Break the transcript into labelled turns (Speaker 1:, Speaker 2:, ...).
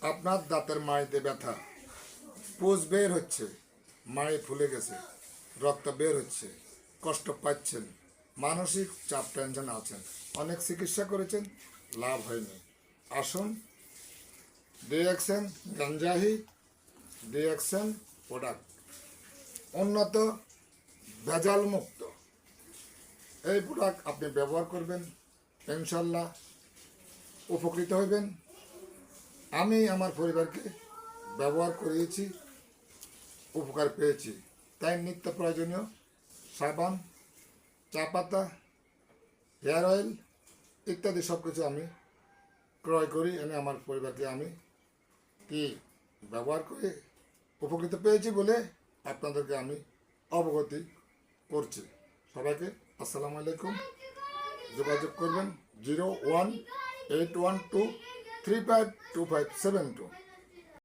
Speaker 1: আপনার দাঁতের মাড়িতে ব্যথা, পুজ বের হচ্ছে, মাড়ি ফুলে গেছে, রক্ত বের হচ্ছে, কষ্ট পাচ্ছেন, মানসিক চাপ টেনশন আছেন, অনেক চিকিৎসা করেছেন, লাভ হয়নি। আসুন ডিএক্সএন গঞ্জাহি ডিএক্সএন প্রোডাক্ট, উন্নত ভেজাল মুক্ত এই প্রোডাক্ট আপনি ব্যবহার করবেন, ইনশাল্লাহ উপকৃত হবেন। আমি আমার পরিবারকে ব্যবহার করিয়েছি, উপকার পেয়েছি। তাই নিত্য প্রয়োজনীয় সাবান, চা পাতা, হেয়ার অয়েল ইত্যাদি সব কিছু আমি ক্রয় করি, এনে আমার পরিবারকে আমি ব্যবহার করে উপকৃত পেয়েছি বলে আপনাদেরকে আমি অবগতি করছি। সবাইকে আসসালামু আলাইকুম। যোগাযোগ করবেন 018123525572।